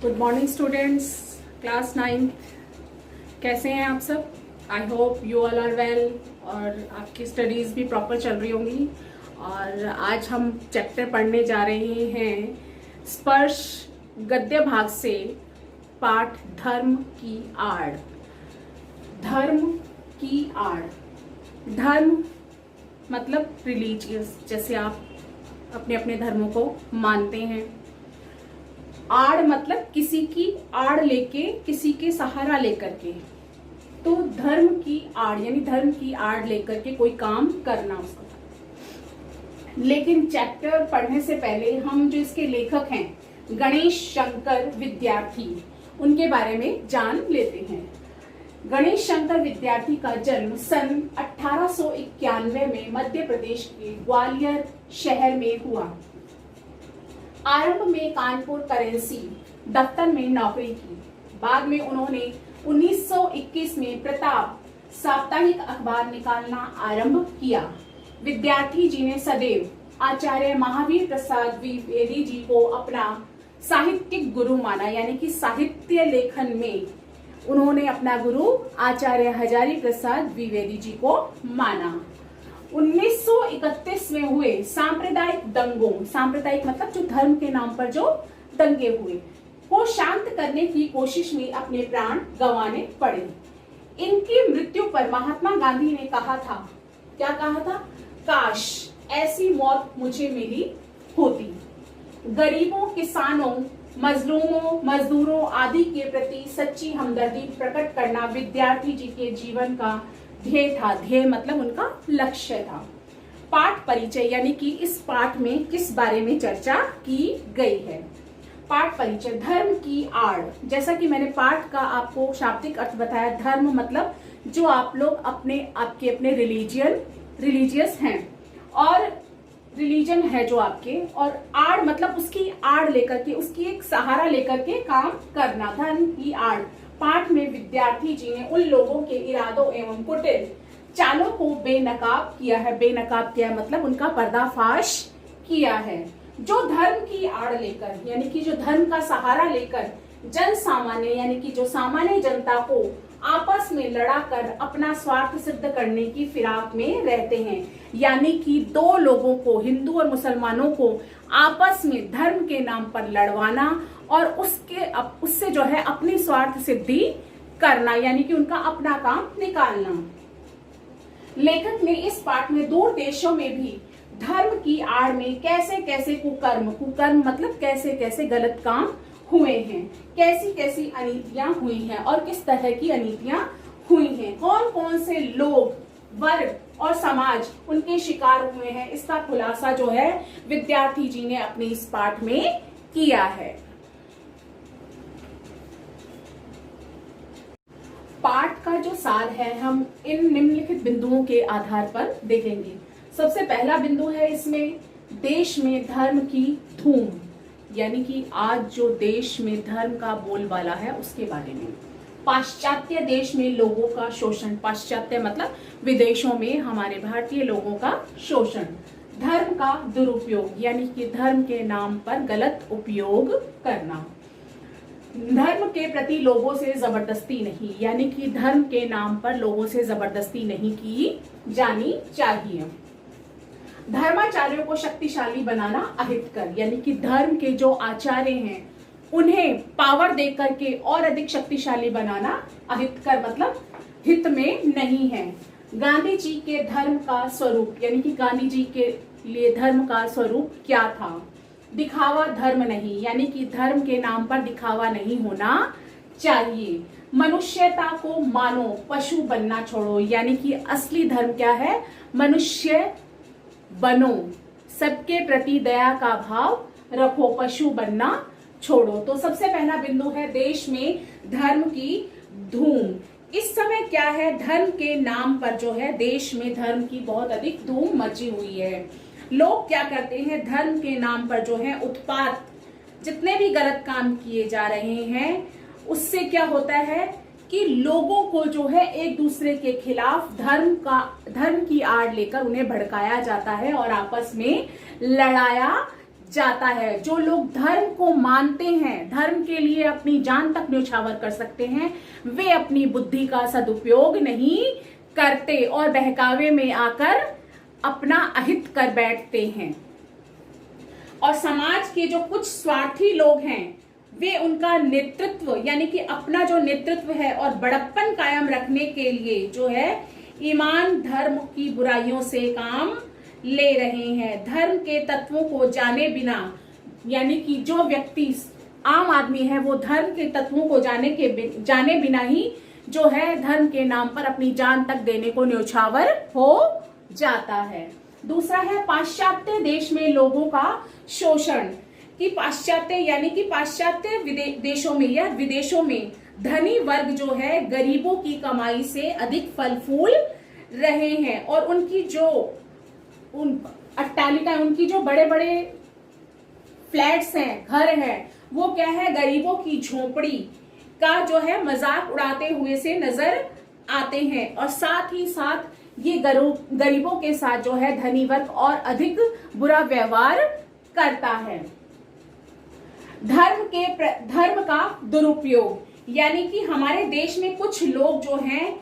Good morning students, class 9। कैसे हैं आप सब? I hope you all are well और आपकी स्टडीज़ भी प्रॉपर चल रही होंगी। और आज हम चैप्टर पढ़ने जा रहे हैं स्पर्श गद्य भाग से, पाठ धर्म की आड़। धर्म की आड़, धर्म मतलब रिलीजियस, जैसे आप अपने अपने धर्मों को मानते हैं। आड़ मतलब किसी की आड़ लेके, किसी के सहारा लेकर के। तो धर्म की आड़ यानी धर्म की आड़ लेकर के कोई काम करना उसको। लेकिन चैप्टर पढ़ने से पहले हम जो इसके लेखक हैं गणेश शंकर विद्यार्थी, उनके बारे में जान लेते हैं। गणेश शंकर विद्यार्थी का जन्म सन 1891 में मध्य प्रदेश के ग्वालियर शहर में हुआ। आरंभ में कानपुर करेंसी दफ्तर में नौकरी की। बाद में उन्होंने 1921 में प्रताप साप्ताहिक अखबार निकालना आरंभ किया। विद्यार्थी जी ने सदैव आचार्य महावीर प्रसाद द्विवेदी जी को अपना साहित्यिक गुरु माना, यानी कि साहित्य लेखन में उन्होंने अपना गुरु आचार्य हजारी प्रसाद द्विवेदी जी को माना। 1931 में हुए सांप्रदायिक दंगों, सांप्रदायिक मतलब जो धर्म के नाम पर जो दंगे हुए, को शांत करने की कोशिश में अपने प्राण गंवाने पड़े। इनकी मृत्यु पर महात्मा गांधी ने कहा था, क्या कहा था? काश ऐसी मौत मुझे मिली होती। गरीबों, किसानों, मजलूमों, मजदूरों आदि के प्रति सच्ची हमदर्दी प्रकट करना विद्यार्थी जी के जीवन का ध्येय था। ध्येय मतलब उनका लक्ष्य था। पाठ परिचय, यानी कि इस पाठ में किस बारे में चर्चा की गई है। पाठ परिचय, धर्म की आड़। जैसा कि मैंने पाठ का आपको शाब्दिक अर्थ बताया, धर्म मतलब जो आप लोग आपके अपने रिलीजियस हैं और रिलीजन है जो आपके, और आड़ मतलब उसकी आड़ लेकर के, उसकी एक सहारा लेकर के काम करना, धर्म की आड़। पाठ में विद्यार्थी जी ने उन लोगों के इरादों एवं कुटिल चालों को बेनकाब किया है। बेनकाब किया मतलब उनका पर्दाफाश किया है। जो धर्म की आड़ लेकर, यानी कि जो धर्म का सहारा लेकर जन सामान्य, यानी कि जो सामान्य जनता को आपस में लड़ाकर अपना स्वार्थ सिद्ध करने की फिराक में रहते हैं। यानी कि दो लोगों को, हिंदू और मुसलमानों को आपस में धर्म के नाम पर लड़वाना और उससे जो है अपनी स्वार्थ सिद्धि करना, यानी कि उनका अपना काम निकालना। लेखक ने इस पाठ में दूर देशों में भी धर्म की आड़ में कैसे कैसे कुकर्म मतलब कैसे कैसे गलत काम हुए हैं, कैसी कैसी अनीतियां हुई हैं और किस तरह की अनीतियां हुई हैं, कौन कौन से लोग, वर्ग और समाज उनके शिकार हुए हैं, इसका खुलासा जो है विद्यार्थी जी ने अपने इस पाठ में किया है। पाठ का जो सार है हम इन निम्नलिखित बिंदुओं के आधार पर देखेंगे। सबसे पहला बिंदु है इसमें देश में धर्म की धूम, यानी कि आज जो देश में धर्म का बोलबाला है उसके बारे में। पाश्चात्य देश में लोगों का शोषण, पाश्चात्य मतलब विदेशों में हमारे भारतीय लोगों का शोषण। धर्म का दुरुपयोग, यानी कि धर्म के नाम पर गलत उपयोग करना। धर्म के प्रति लोगों से जबरदस्ती नहीं, यानी कि धर्म के नाम पर लोगों से जबरदस्ती नहीं की जानी चाहिए। धर्माचार्यों को शक्तिशाली बनाना अहितकर, यानी कि धर्म के जो आचार्य हैं उन्हें पावर देकर के और अधिक शक्तिशाली बनाना अहितकर मतलब हित में नहीं है। गांधी जी के धर्म का स्वरूप, यानी कि गांधी जी के लिए धर्म का स्वरूप क्या था? दिखावा धर्म नहीं, यानी कि धर्म के नाम पर दिखावा नहीं होना चाहिए। मनुष्यता को मानो, पशु बनना छोड़ो, यानी कि असली धर्म क्या है? मनुष्य बनो, सबके प्रति दया का भाव रखो, पशु बनना छोड़ो। तो सबसे पहला बिंदु है देश में धर्म की धूम। इस समय क्या है, धर्म के नाम पर जो है देश में धर्म की बहुत अधिक धूम मची हुई है। लोग क्या करते हैं, धर्म के नाम पर जो है उत्पात, जितने भी गलत काम किए जा रहे हैं उससे क्या होता है कि लोगों को जो है एक दूसरे के खिलाफ धर्म की आड़ लेकर उन्हें भड़काया जाता है और आपस में लड़ाया जाता है। जो लोग धर्म को मानते हैं, धर्म के लिए अपनी जान तक न्यौछावर कर सकते हैं, वे अपनी बुद्धि का सदुपयोग नहीं करते और बहकावे में आकर अपना अहित कर बैठते हैं। और समाज के जो कुछ स्वार्थी लोग हैं, वे उनका नेतृत्व यानी कि अपना जो नेतृत्व है और बड़प्पन कायम रखने के लिए जो है ईमान धर्म की बुराइयों से काम ले रहे हैं। धर्म के तत्वों को जाने बिना, यानी कि जो व्यक्ति आम आदमी है वो धर्म के तत्वों को जाने बिना ही जो है धर्म के नाम पर अपनी जान तक देने को न्यौछावर हो जाता है। दूसरा है पाश्चात्य देश में लोगों का शोषण। कि पाश्चात्य यानी कि पाश्चात्य देशों में या विदेशों में धनी वर्ग जो है गरीबों की कमाई से अधिक फल फूल रहे हैं और उनकी जो अट्टालिका, उनकी जो बड़े बड़े फ्लैट्स हैं, घर हैं, वो क्या है गरीबों की झोपड़ी का जो है मजाक उड़ाते हुए से नजर आते हैं। और साथ ही साथ ये गरीबों के साथ जो है धनी वर्ग और अधिक बुरा व्यवहार करता है। धर्म का दुरुपयोग, यानी कि हमारे देश में कुछ लोग जो हैं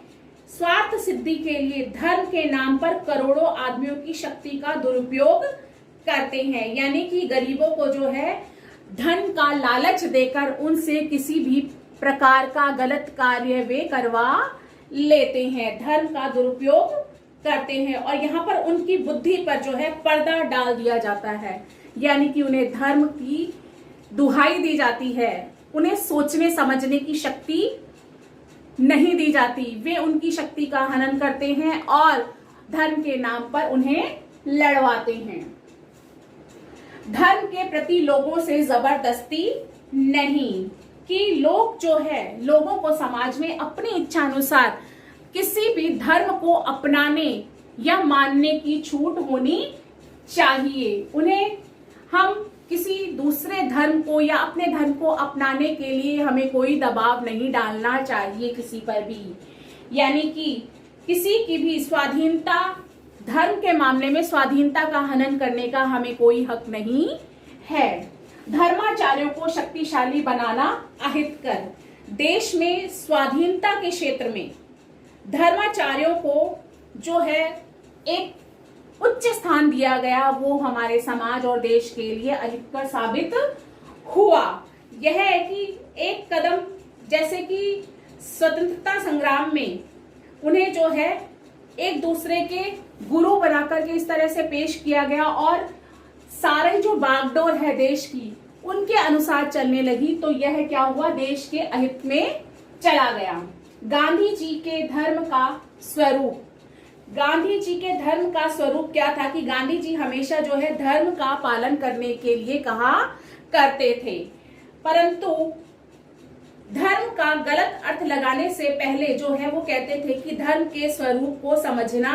स्वार्थ सिद्धि के लिए धर्म के नाम पर करोड़ों आदमियों की शक्ति का दुरुपयोग करते हैं। यानी कि गरीबों को जो है धन का लालच देकर उनसे किसी भी प्रकार का गलत कार्य वे करवा लेते हैं, धर्म का दुरुपयोग करते हैं। और यहाँ पर उनकी बुद्धि पर जो है पर्दा डाल दिया जाता है, यानी कि उन्हें धर्म की दुहाई दी जाती है, उन्हें सोचने समझने की शक्ति नहीं दी जाती। वे उनकी शक्ति का हनन करते हैं और धर्म के नाम पर उन्हें लड़वाते हैं। धर्म के प्रति लोगों से जबरदस्ती नहीं, कि लोग जो है लोगों को समाज में अपनी इच्छा अनुसार किसी भी धर्म को अपनाने या मानने की छूट होनी चाहिए। उन्हें हम किसी दूसरे धर्म को या अपने धर्म को अपनाने के लिए हमें कोई दबाव नहीं डालना चाहिए किसी पर भी। यानी कि किसी की भी स्वाधीनता, धर्म के मामले में स्वाधीनता का हनन करने का हमें कोई हक नहीं है। धर्माचार्यों को शक्तिशाली बनाना अहित कर। देश में स्वाधीनता के क्षेत्र में धर्माचार्यों को जो है एक उच्च स्थान दिया गया, वो हमारे समाज और देश के लिए अहितकर साबित हुआ। यह है कि एक कदम, जैसे कि स्वतंत्रता संग्राम में उन्हें जो है एक दूसरे के गुरु बनाकर के इस तरह से पेश किया गया और सारे जो बागडोर है देश की उनके अनुसार चलने लगी, तो यह क्या हुआ, देश के अहित में चला गया। गांधी जी के धर्म का स्वरूप, गांधी जी के धर्म का स्वरूप क्या था कि गांधी जी हमेशा जो है धर्म का पालन करने के लिए कहा करते थे, परंतु धर्म का गलत अर्थ लगाने से पहले जो है वो कहते थे कि धर्म के स्वरूप को समझना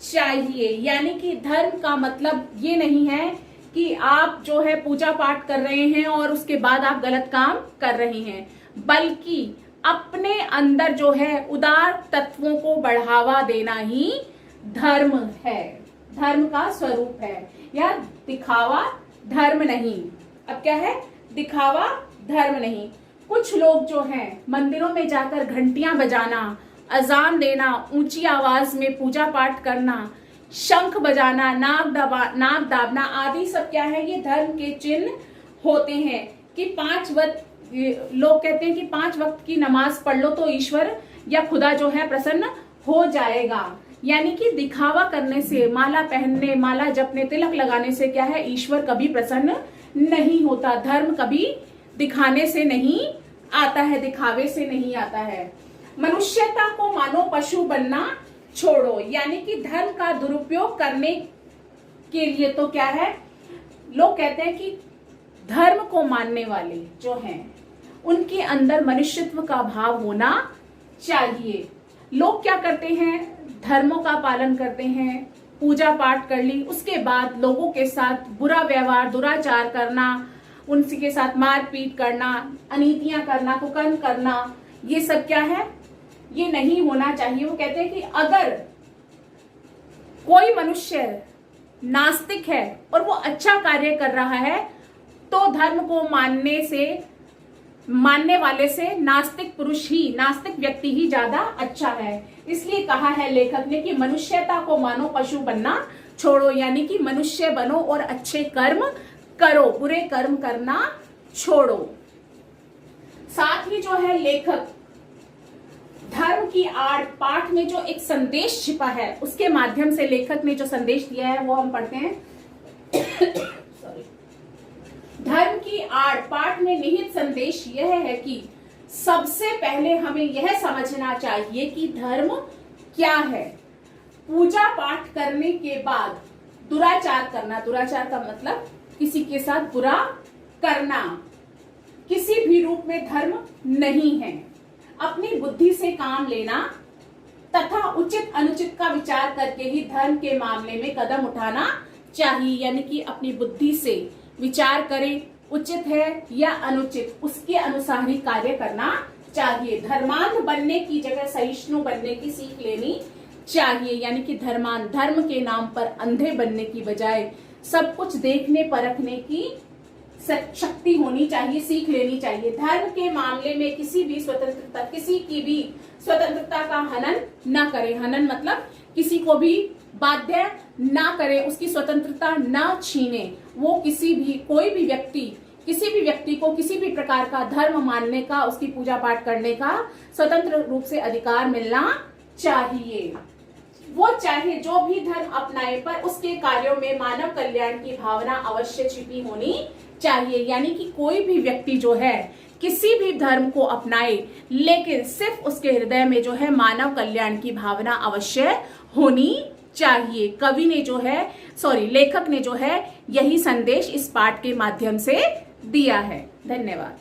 चाहिए। यानी कि धर्म का मतलब ये नहीं है कि आप जो है पूजा पाठ कर रहे हैं और उसके बाद आप गलत काम कर रहे हैं, बल्कि अपने अंदर जो है उदार तत्वों को बढ़ावा देना ही धर्म है, धर्म का स्वरूप है। या दिखावा धर्म नहीं। अब क्या है, दिखावा धर्म नहीं। कुछ लोग जो हैं मंदिरों में जाकर घंटियां बजाना, अजान देना, ऊंची आवाज में पूजा पाठ करना, शंख बजाना, नाक दाबना आदि सब क्या है, ये धर्म के चिन्ह होते हैं। कि 5 वक्त, लोग कहते हैं कि 5 वक्त की नमाज पढ़ लो तो ईश्वर या खुदा जो है प्रसन्न हो जाएगा। यानी कि दिखावा करने से, माला पहनने, माला जपने, तिलक लगाने से क्या है, ईश्वर कभी प्रसन्न नहीं होता। धर्म कभी दिखाने से नहीं आता है, दिखावे से नहीं आता है। मनुष्यता को मानो पशु बनना छोड़ो। यानी कि धर्म का दुरुपयोग करने के लिए तो क्या है, लोग कहते हैं कि धर्म को मानने वाले जो हैं उनके अंदर मनुष्यत्व का भाव होना चाहिए। लोग क्या करते हैं, धर्मों का पालन करते हैं, पूजा पाठ कर ली, उसके बाद लोगों के साथ बुरा व्यवहार, दुराचार करना, उनके साथ मारपीट करना, अनीतियां करना, कुकर्म करना, ये सब क्या है, ये नहीं होना चाहिए। वो कहते हैं कि अगर कोई मनुष्य नास्तिक है और वो अच्छा कार्य कर रहा है तो धर्म को मानने वाले से नास्तिक व्यक्ति ही ज्यादा अच्छा है। इसलिए कहा है लेखक ने कि मनुष्यता को मानो, पशु बनना छोड़ो, यानी कि मनुष्य बनो और अच्छे कर्म करो, बुरे कर्म करना छोड़ो। साथ ही जो है लेखक धर्म की आड़ पाठ में जो एक संदेश छिपा है उसके माध्यम से लेखक ने जो संदेश दिया है वो हम पढ़ते हैं। धर्म की आड़ पाठ में निहित संदेश यह है कि सबसे पहले हमें यह समझना चाहिए कि धर्म क्या है। पूजा पाठ करने के बाद दुराचार करना, दुराचार का मतलब किसी के साथ बुरा करना, किसी भी रूप में धर्म नहीं है। अपनी बुद्धि से काम लेना तथा उचित अनुचित का विचार करके ही धर्म के मामले में कदम उठाना चाहिए, यानी कि अपनी बुद्धि से विचार करें उचित है या अनुचित, उसके अनुसार ही कार्य करना चाहिए। धर्मांध बनने की जगह सहिष्णु बनने की सीख लेनी चाहिए, यानी कि धर्म के नाम पर अंधे बनने की बजाय सब कुछ देखने परखने की शक्ति होनी चाहिए, सीख लेनी चाहिए। धर्म के मामले में किसी की भी स्वतंत्रता का हनन न करे। हनन मतलब किसी को भी बाध्य ना करे, उसकी स्वतंत्रता ना छीने। वो कोई भी व्यक्ति किसी भी व्यक्ति को किसी भी प्रकार का धर्म मानने का, उसकी पूजा पाठ करने का स्वतंत्र रूप से अधिकार मिलना चाहिए। वो चाहे जो भी धर्म अपनाए पर उसके कार्यों में मानव कल्याण की भावना अवश्य छिपी होनी चाहिए, यानी कि कोई भी व्यक्ति जो है किसी भी धर्म को अपनाए लेकिन सिर्फ उसके हृदय में जो है मानव कल्याण की भावना अवश्य होनी चाहिए। लेखक ने जो है यही संदेश इस पाठ के माध्यम से दिया है। धन्यवाद।